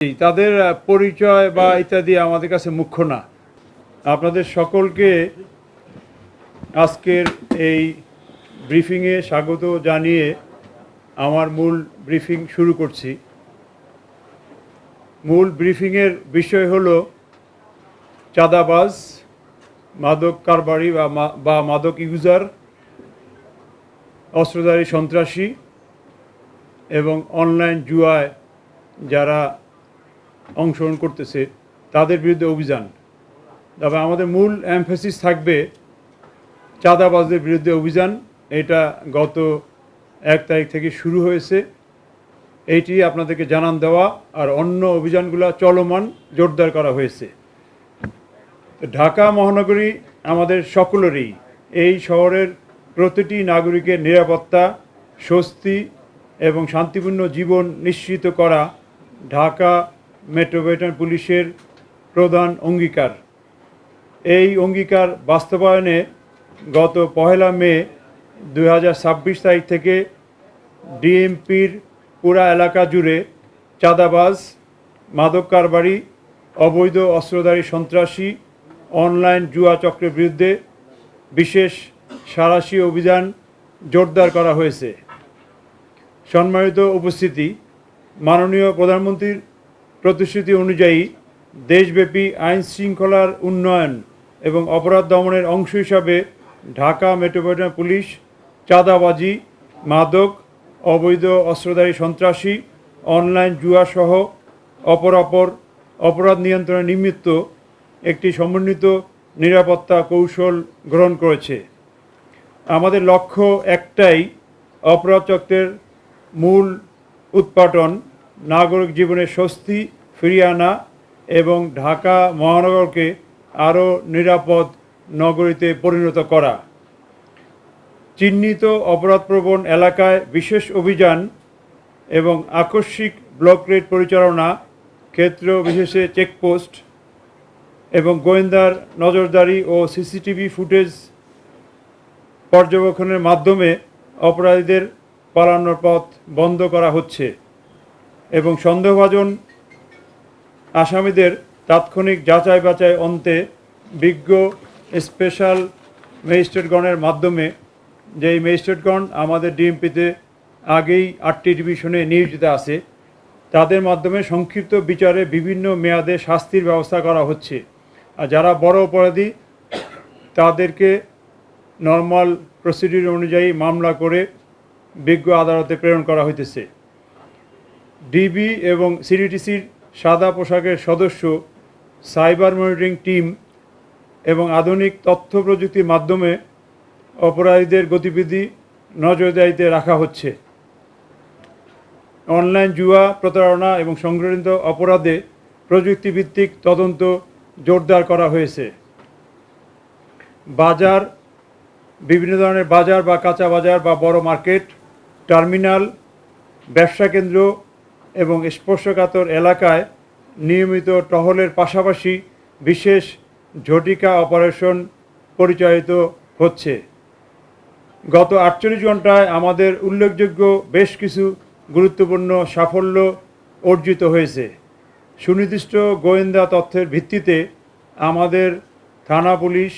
তাদের পরিচয় বা ইত্যাদি আমাদের কাছে মুখ্য না। আপনাদের সকলকে আজকের এই ব্রিফিংয়ে স্বাগত জানিয়ে আমার মূল ব্রিফিং শুরু করছি। মূল ব্রিফিংয়ের বিষয় হলো চাঁদাবাজ, মাদক কারবারি বা মাদক ইউজার, অস্ত্রধারী সন্ত্রাসী এবং অনলাইন জুয়ায় যারা অংশগ্রহণ করতেছে তাদের বিরুদ্ধে অভিযান। তবে আমাদের মূল এমফেসিস থাকবে চাঁদাবাজদের বিরুদ্ধে অভিযান। এটা গত 1 তারিখ থেকে শুরু হয়েছে, এইটি আপনাদেরকে জানান দেওয়া। আর অন্য অভিযানগুলো চলমান, জোরদার করা হয়েছে। ঢাকা মহানগরী আমাদের সকলেরই। এই শহরের প্রতিটি নাগরিকের নিরাপত্তা, স্বস্তি এবং শান্তিপূর্ণ জীবন নিশ্চিত করা ঢাকা মেট্রোপলিটন পুলিশের প্রধান অঙ্গীকার। এই অঙ্গীকার বাস্তবায়নে গত 1 মে 2026 তারিখ থেকে ডিএমপির পুরা এলাকা জুড়ে চাঁদাবাজ, মাদক কারবারি, অবৈধ অস্ত্রধারী সন্ত্রাসী, অনলাইন জুয়া চক্রের বিরুদ্ধে বিশেষ সাঁড়াশি অভিযান জোরদার করা হয়েছে। সম্মানিত উপস্থিতি, মাননীয় প্রধানমন্ত্রীর প্রতিশ্রুতি অনুযায়ী দেশব্যাপী আইন শৃঙ্খলার উন্নয়ন এবং অপরাধ দমনের অংশ হিসাবে ঢাকা মেট্রোপলিটন পুলিশ চাঁদাবাজি, মাদক, অবৈধ অস্ত্রধারী সন্ত্রাসী, অনলাইন জুয়াসহ অপরাধ নিয়ন্ত্রণের নিমিত্ত একটি সমন্বিত নিরাপত্তা কৌশল গ্রহণ করেছে। আমাদের লক্ষ্য একটাই, অপরাধ চক্রের মূল উৎপাটন, নাগরিক জীবনের স্বস্তি ফিরিয়ে আনা এবং ঢাকা মহানগরকে আরও নিরাপদ নগরীতে পরিণত করা। চিহ্নিত অপরাধপ্রবণ এলাকায় বিশেষ অভিযান এবং আকস্মিক ব্লক রেড পরিচালনা, ক্ষেত্র বিশেষে চেকপোস্ট এবং গোয়েন্দার নজরদারি ও সিসিটিভি ফুটেজ পর্যবেক্ষণের মাধ্যমে অপরাধীদের পালানোর পথ বন্ধ করা হচ্ছে এবং সন্দেহভাজন আসামিদের তাৎক্ষণিক যাচাই বাছাই অন্তে বিজ্ঞ স্পেশাল ম্যাজিস্ট্রেটগণের মাধ্যমে, যেই ম্যাজিস্ট্রেটগণ আমাদের ডিএমপিতে আগেই 8টি ডিভিশনে নিয়োজিত আছে, তাদের মাধ্যমে সংক্ষিপ্ত বিচারে বিভিন্ন মেয়াদে শাস্তির ব্যবস্থা করা হচ্ছে। আর যারা বড় অপরাধী তাদেরকে নর্মাল প্রসিডিউর অনুযায়ী মামলা করে বিজ্ঞ আদালতে প্রেরণ করা হইতেছে। ডিবি এবং সিডিটিসির সাদা পোশাকের সদস্য, সাইবার মনিটরিং টিম এবং আধুনিক তথ্য প্রযুক্তির মাধ্যমে অপরাধীদের গতিবিধি নজরদারিতে রাখা হচ্ছে। অনলাইন জুয়া, প্রতারণা এবং সংগঠিত অপরাধে প্রযুক্তিভিত্তিক তদন্ত জোরদার করা হয়েছে। বাজার, বিভিন্ন ধরনের বাজার বা কাঁচা বাজার বা বড় মার্কেট, টার্মিনাল, ব্যবসা কেন্দ্র এবং স্পর্শকাতর এলাকায় নিয়মিত টহলের পাশাপাশি বিশেষ ঝটিকা অপারেশন পরিচালিত হচ্ছে। গত 48 ঘন্টায় আমাদের উল্লেখযোগ্য বেশ কিছু গুরুত্বপূর্ণ সাফল্য অর্জিত হয়েছে। সুনির্দিষ্ট গোয়েন্দা তথ্যের ভিত্তিতে আমাদের থানা পুলিশ,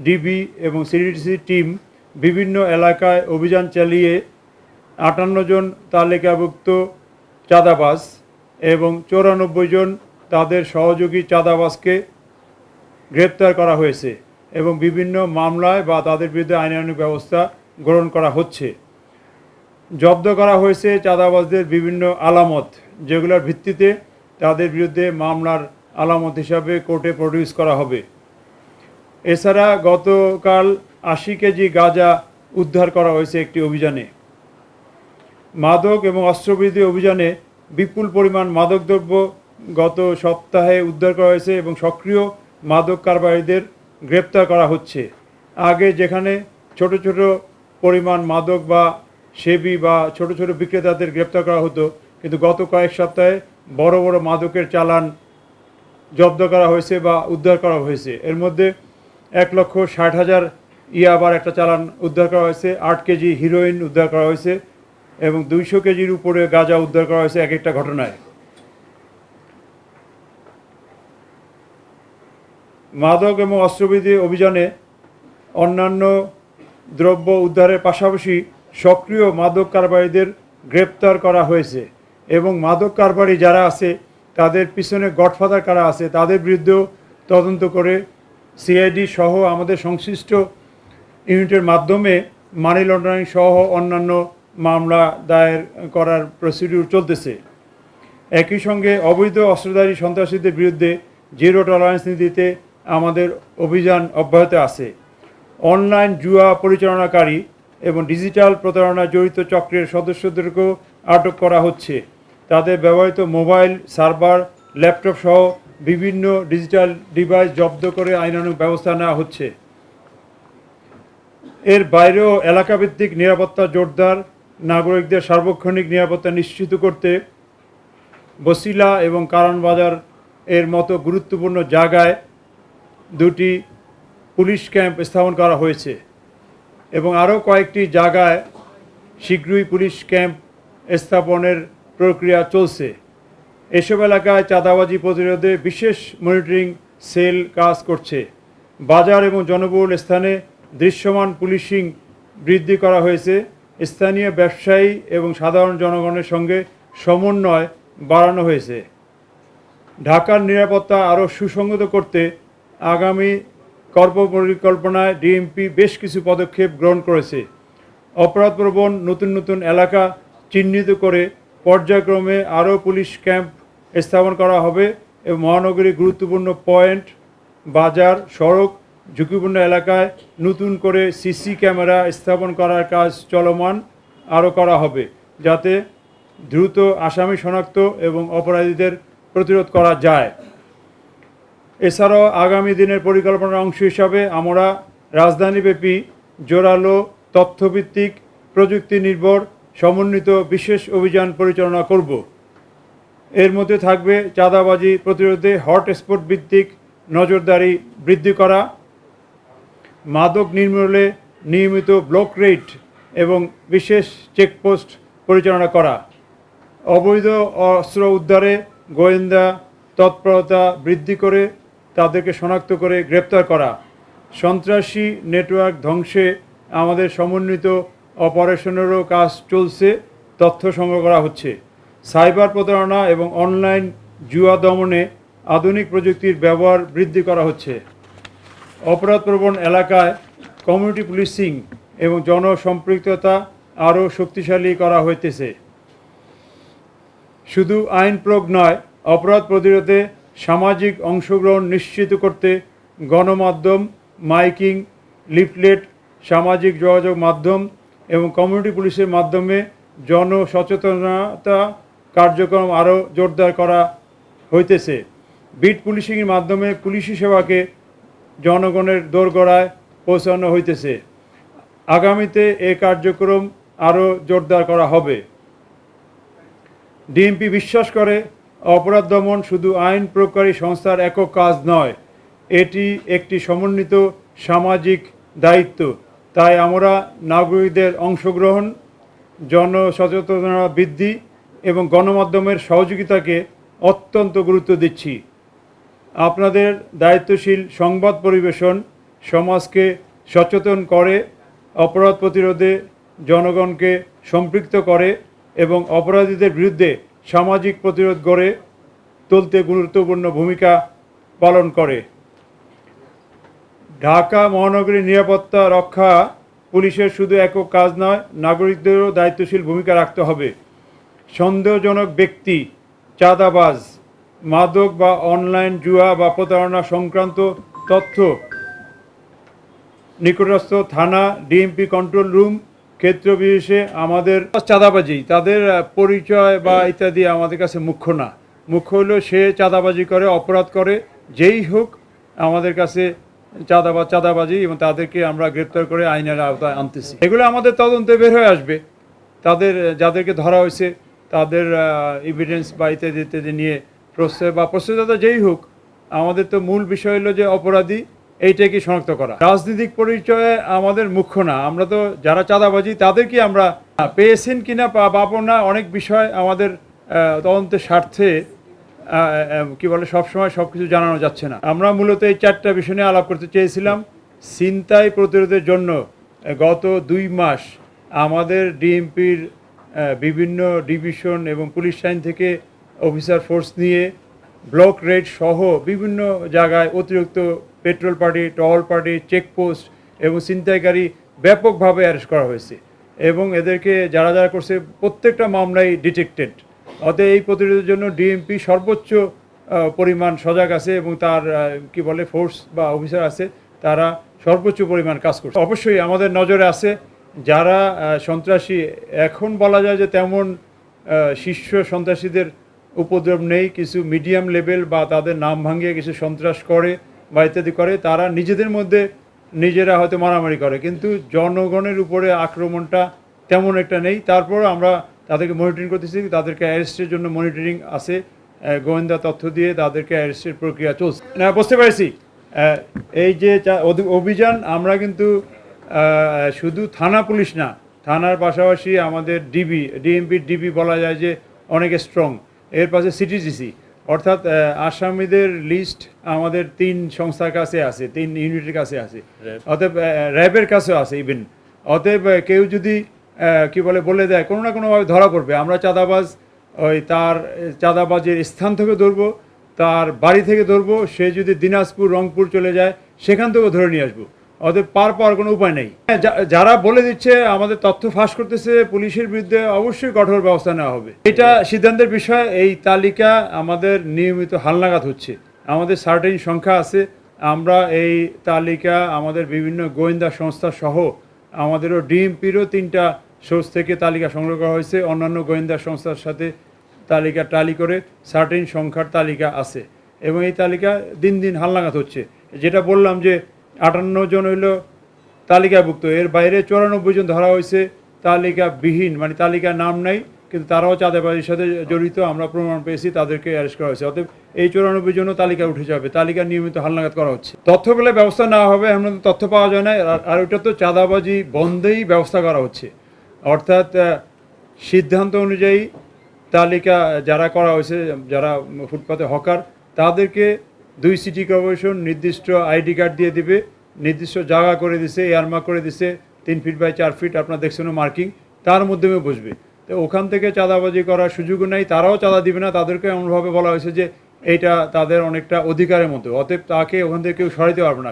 ডিবি এবং সিডিটিসি টিম বিভিন্ন এলাকায় অভিযান চালিয়ে 58 জন তালিকাভুক্ত চাঁদাবাজ এবং 94 জন তাদের সহযোগী চাঁদাবাজকে গ্রেপ্তার করা হয়েছে এবং বিভিন্ন মামলায় বা তাদের বিরুদ্ধে আইনানুগ ব্যবস্থা গ্রহণ করা হচ্ছে। জব্দ করা হয়েছে চাঁদাবাজদের বিভিন্ন আলামত, যেগুলোর ভিত্তিতে তাদের বিরুদ্ধে মামলার আলামত হিসাবে কোর্টে প্রডিউস করা হবে। এছাড়া গতকাল 80 কেজি গাঁজা উদ্ধার করা হয়েছে একটি অভিযানে। মাদক এবং অস্ত্রবিরোধী অভিযানে বিপুল পরিমাণ মাদকদ্রব্য গত সপ্তাহে উদ্ধার করা হয়েছে এবং সক্রিয় মাদক কারবারিদের গ্রেপ্তার করা হচ্ছে। আগে যেখানে ছোট ছোট পরিমাণ মাদক বা সেবি বা ছোট ছোট বিক্রেতাদের গ্রেপ্তার করা হতো, কিন্তু গত কয়েক সপ্তাহে বড় বড় মাদকের চালান জব্দ করা হয়েছে বা উদ্ধার করা হয়েছে। এর মধ্যে 1,60,000 ইয়াবার একটা চালান উদ্ধার করা হয়েছে, 8 কেজি হিরোইন উদ্ধার করা হয়েছে এবং 200 কেজির উপরে গাঁজা উদ্ধার করা হয়েছে এক একটা ঘটনায়। মাদক এবং অস্ত্রবিধি অভিযানে অন্যান্য দ্রব্য উদ্ধারের পাশাপাশি সক্রিয় মাদক কারবারিদের গ্রেপ্তার করা হয়েছে এবং মাদক কারবারি যারা আছে তাদের পিছনে গডফাদার কারা আছে তাদের বিরুদ্ধেও তদন্ত করে সিআইডি সহ আমাদের সংশ্লিষ্ট ইউনিটের মাধ্যমে মানি লন্ডারিং সহ অন্যান্য মামলা দায়ের করার প্রসিডিউর চলতেছে। একই সঙ্গে অবৈধ অস্ত্রধারী সন্ত্রাসীদের বিরুদ্ধে জিরো টলারেন্স নীতিতে আমাদের অভিযান অব্যাহত আছে। অনলাইন জুয়া পরিচালনাকারী এবং ডিজিটাল প্রতারণায় জড়িত চক্রের সদস্যদেরকেও আটক করা হচ্ছে। তাদের ব্যবহৃত মোবাইল, সার্ভার, ল্যাপটপ সহ বিভিন্ন ডিজিটাল ডিভাইস জব্দ করে আইনানুগ ব্যবস্থা নেওয়া হচ্ছে। এর বাইরেও এলাকাভিত্তিক নিরাপত্তা জোরদার, নাগরিকদের সার্বক্ষণিক নিরাপত্তা নিশ্চিত করতে বসিলা এবং কারণ বাজার এর মতো গুরুত্বপূর্ণ জায়গায় 2টি পুলিশ ক্যাম্প স্থাপন করা হয়েছে এবং আরও কয়েকটি জায়গায় শীঘ্রই পুলিশ ক্যাম্প স্থাপনের প্রক্রিয়া চলছে। এসব এলাকায় চাঁদাবাজি প্রতিরোধে বিশেষ মনিটরিং সেল কাজ করছে। বাজার এবং জনবহুল স্থানে দৃশ্যমান পুলিশিং বৃদ্ধি করা হয়েছে। স্থানীয় ব্যবসায়ী এবং সাধারণ জনগণের সঙ্গে সমন্বয় বাড়ানো হয়েছে। ঢাকার নিরাপত্তা আরও সুসংহত করতে আগামী কর্মপরিকল্পনায় ডিএমপি বেশ কিছু পদক্ষেপ গ্রহণ করেছে। অপরাধপ্রবণ নতুন নতুন এলাকা চিহ্নিত করে পর্যায়ক্রমে আরও পুলিশ ক্যাম্প স্থাপন করা হবে এবং মহানগরীর গুরুত্বপূর্ণ পয়েন্ট, বাজার, সড়ক, ঝুঁকিপূর্ণ এলাকায় নতুন করে সিসি ক্যামেরা স্থাপন করার কাজ চলমান আরও করা হবে, যাতে দ্রুত আসামি শনাক্ত এবং অপরাধীদের প্রতিরোধ করা যায়। এছাড়াও আগামী দিনের পরিকল্পনার অংশ হিসাবে আমরা রাজধানীব্যাপী জোরালো তথ্যভিত্তিক প্রযুক্তি নির্ভর সমন্বিত বিশেষ অভিযান পরিচালনা করব। এর মধ্যে থাকবে চাঁদাবাজি প্রতিরোধে হটস্পট ভিত্তিক নজরদারি বৃদ্ধি করা, মাদক নির্মূলে নিয়মিত ব্লক রেড এবং বিশেষ চেকপোস্ট পরিচালনা করা, অবৈধ অস্ত্র উদ্ধারে গোয়েন্দা তৎপরতা বৃদ্ধি করে তাদেরকে শনাক্ত করে গ্রেপ্তার করা, সন্ত্রাসী নেটওয়ার্ক ধ্বংসে আমাদের সমন্বিত অপারেশনেরও কাজ চলছে, তথ্য সংগ্রহ করা হচ্ছে। সাইবার প্রতারণা এবং অনলাইন জুয়া দমনে আধুনিক প্রযুক্তির ব্যবহার বৃদ্ধি করা হচ্ছে। অপরাধপ্রবণ এলাকায় কমিউনিটি পুলিশিং এবং জনসম্পৃক্ততা আরও শক্তিশালী করা হইতেছে। শুধু আইন প্রয়োগ নয়, অপরাধ প্রতিরোধে সামাজিক অংশগ্রহণ নিশ্চিত করতে গণমাধ্যম, মাইকিং, লিফলেট, সামাজিক যোগাযোগ মাধ্যম এবং কমিউনিটি পুলিশের মাধ্যমে জনসচেতনতা কার্যক্রম আরও জোরদার করা হইতেছে। বিট পুলিশিংয়ের মাধ্যমে পুলিশি সেবাকে জনগণের দোরগোড়ায় পৌঁছানো হইতেছে। আগামীতে এই কার্যক্রম আরও জোরদার করা হবে। ডিএমপি বিশ্বাস করে অপরাধ দমন শুধু আইন প্রয়োগকারী সংস্থার একক কাজ নয়, এটি একটি সমন্বিত সামাজিক দায়িত্ব। তাই আমরা নাগরিকদের অংশগ্রহণ, জনসচেতনতা বৃদ্ধি এবং গণমাধ্যমের সহযোগিতাকে অত্যন্ত গুরুত্ব দিচ্ছি। আপনাদের দায়িত্বশীল সংবাদ পরিবেশন সমাজকে সচেতন করে, অপরাধ প্রতিরোধে জনগণকে সম্পৃক্ত করে এবং অপরাধীদের বিরুদ্ধে সামাজিক প্রতিরোধ গড়ে তুলতে গুরুত্বপূর্ণ ভূমিকা পালন করে। ঢাকা মহানগরীর নিরাপত্তা রক্ষা পুলিশের শুধু একক কাজ নয়, নাগরিকদেরও দায়িত্বশীল ভূমিকা রাখতে হবে। সন্দেহজনক ব্যক্তি, চাঁদাবাজ, মাদক বা অনলাইন জুয়া বা প্রতারণা সংক্রান্ত তথ্য নিকটস্থ থানা, ডিএমপি কন্ট্রোল রুম, ক্ষেত্র বিশেষে আমাদের চাঁদাবাজি, তাদের পরিচয় বা ইত্যাদি আমাদের কাছে মুখ্য না। মুখ্য হলো সে চাঁদাবাজি করে, অপরাধ করে, যেই হোক আমাদের কাছে চাঁদাবাজি, এবং তাদেরকে আমরা গ্রেপ্তার করে আইনের আওতায় আনতেছি। এগুলো আমাদের তদন্তে বের হয়ে আসবে। তাদের যাদেরকে ধরা হয়েছে তাদের এভিডেন্স বা ইত্যাদি ইত্যাদি নিয়ে প্রশ্নদাতা যেই হোক, আমাদের তো মূল বিষয় হলো যে অপরাধী এইটাকে শনাক্ত করা। রাজনৈতিক পরিচয়ে আমাদের মুখ্য না। আমরা তো যারা চাঁদাবাজি তাদেরকে আমরা পেয়েছেন কিনা পাবো না, অনেক বিষয় আমাদের তদন্তের স্বার্থে কি বলে সবসময় সব কিছু জানানো যাচ্ছে না। আমরা মূলত এই 4টা বিষয় নিয়ে আলাপ করতে চেয়েছিলাম। ছিনতাই প্রতিরোধের জন্য গত 2 মাস আমাদের ডিএমপির বিভিন্ন ডিভিশন এবং পুলিশ লাইন থেকে অফিসার ফোর্স নিয়ে ব্লক রেড সহ বিভিন্ন জায়গায় অতিরিক্ত পেট্রোল পার্টি, টহল পার্টি, চেকপোস্ট এবং ছিনতাইকারী ব্যাপকভাবে অ্যারেস্ট করা হয়েছে এবং এদেরকে যারা যারা করছে প্রত্যেকটা মামলাই ডিটেক্টেড। অতএব এই প্রতিরোধের জন্য ডিএমপি সর্বোচ্চ পরিমাণ সজাগ আছে এবং তার কি বলে ফোর্স বা অফিসার আছে, তারা সর্বোচ্চ পরিমাণ কাজ করছে। অবশ্যই আমাদের নজরে আছে যারা সন্ত্রাসী, এখন বলা যায় যে তেমন শীর্ষ সন্ত্রাসীদের উপদ্রব নেই, কিছু মিডিয়াম লেভেল বা তাদের নাম ভাঙিয়ে কিছু সন্ত্রাস করে বা ইত্যাদি করে, তারা নিজেদের মধ্যে নিজেরা হয়তো মারামারি করে, কিন্তু জনগণের উপরে আক্রমণটা তেমন একটা নেই। তারপর আমরা তাদেরকে মনিটরিং করতেছি, তাদেরকে অ্যারেস্টের জন্য মনিটরিং আছে, গোয়েন্দা তথ্য দিয়ে তাদেরকে অ্যারেস্টের প্রক্রিয়া চলছে। না, বুঝতে পারছি এই যে অভিযান আমরা কিন্তু শুধু থানা পুলিশ না, থানার পাশাপাশি আমাদের ডিএমপির ডিবি বলা যায় যে অনেক স্ট্রং। এর পাশে সিটিজিসি অর্থাৎ আসামিদের লিস্ট আমাদের 3 সংস্থার কাছে আছে, 3 ইউনিটের কাছে আছে, অতএব র্যাবের কাছেও আছে ইভেন। অতএব কেউ যদি কি বলে দেয় কোনো না কোনোভাবে ধরা পড়বে। আমরা চাঁদাবাজ তার চাঁদাবাজের স্থান থেকে ধরবো, তার বাড়ি থেকে ধরবো, সে যদি দিনাজপুর রংপুর চলে যায় সেখান থেকেও ধরে নিয়ে আসবো। ওদের পাওয়ার কোনো উপায় নেই। যারা বলে দিচ্ছে আমাদের তথ্য ফাঁস করতেছে, পুলিশের বিরুদ্ধে অবশ্যই কঠোর ব্যবস্থা নেওয়া হবে, এটা সিদ্ধান্তের বিষয়। এই তালিকা আমাদের নিয়মিত হালনাগাদ হচ্ছে, আমাদের সার্টেন সংখ্যা আছে। আমরা এই তালিকা আমাদের বিভিন্ন গোয়েন্দা সংস্থা সহ আমাদেরও ডিএমপিরও 3টা সোর্স থেকে তালিকা সংগ্রহ করা হয়েছে, অন্যান্য গোয়েন্দা সংস্থার সাথে তালিকা টালি করে সার্টেন সংখ্যার তালিকা আছে এবং এই তালিকা দিন দিন হালনাগাদ হচ্ছে। যেটা বললাম যে 58 জন হইল তালিকাভুক্ত, এর বাইরে 94 জন ধরা হয়েছে তালিকাবিহীন, মানে তালিকার নাম নাই কিন্তু তারাও চাঁদাবাজির সাথে জড়িত, আমরা প্রমাণ পেয়েছি, তাদেরকে অ্যারেস্ট করা হয়েছে। অতএব এই 94 জনও তালিকা উঠে যাবে, তালিকা নিয়মিত হালনাগাদ করা হচ্ছে। তথ্য পেলে ব্যবস্থা নেওয়া হবে, এমন তথ্য পাওয়া যায় না। আর ওইটা তো চাঁদাবাজি বন্ধেই ব্যবস্থা করা হচ্ছে, অর্থাৎ সিদ্ধান্ত অনুযায়ী তালিকা যারা করা হয়েছে, যারা ফুটপাতে হকার, তাদেরকে 2 সিটি কর্পোরেশন নির্দিষ্ট আইডি কার্ড দিয়ে দিবে, নির্দিষ্ট জায়গা করে দিছে, এয়ারমার্ক করে দিছে 3 ফিট বাই 4 ফিট, আপনার দেখছেন মার্কিং, তার মাধ্যমে বসবে। তো ওখান থেকে চাঁদাবাজি করার সুযোগও নেই, তারাও চাঁদা দিবে না, তাদেরকে এমনভাবে বলা হয়েছে যে এইটা তাদের অনেকটা অধিকারের মতো, অতএব তাকে ওখান থেকে কেউ সরাইতে পারবে না।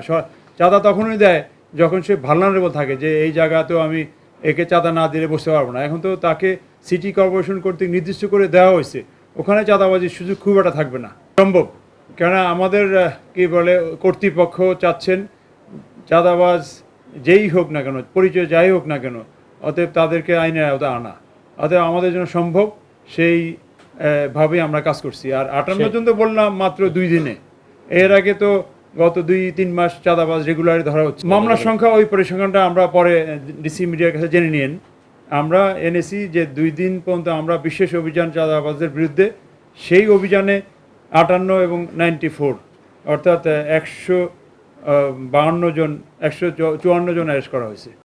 চাঁদা তখনই দেয় যখন সে ভালনারেবল থাকে, যে এই জায়গাতেও আমি একে চাঁদা না দিলে বসতে পারবো না। এখন তো তাকে সিটি কর্পোরেশন কর্তৃক নির্দিষ্ট করে দেওয়া হয়েছে, ওখানে চাঁদাবাজির সুযোগ খুব একটা থাকবে না সম্ভব। কেননা আমাদের কি বলে কর্তৃপক্ষ চাচ্ছেন চাঁদাবাজ যেই হোক না কেন, পরিচয় যাই হোক না কেন, অতএব তাদেরকে আইনের আওতায় আনা, অতএব আমাদের জন্য সম্ভব সেই ভাবেই আমরা কাজ করছি। আর 58 জন তো বললাম মাত্র 2 দিনে, এর আগে তো গত 2-3 মাস চাঁদাবাজ রেগুলারই ধরা হচ্ছে। মামলার সংখ্যা ওই পরিসংখ্যানটা আমরা পরে ডিসি মিডিয়ার কাছে জেনে নিন। আমরা এনেছি যে 2 দিন পর্যন্ত আমরা বিশেষ অভিযান চাঁদাবাজদের বিরুদ্ধে, সেই অভিযানে 58 এবং 94 অর্থাৎ 152 জন 154 জন অ্যারেস্ট করা হয়েছে।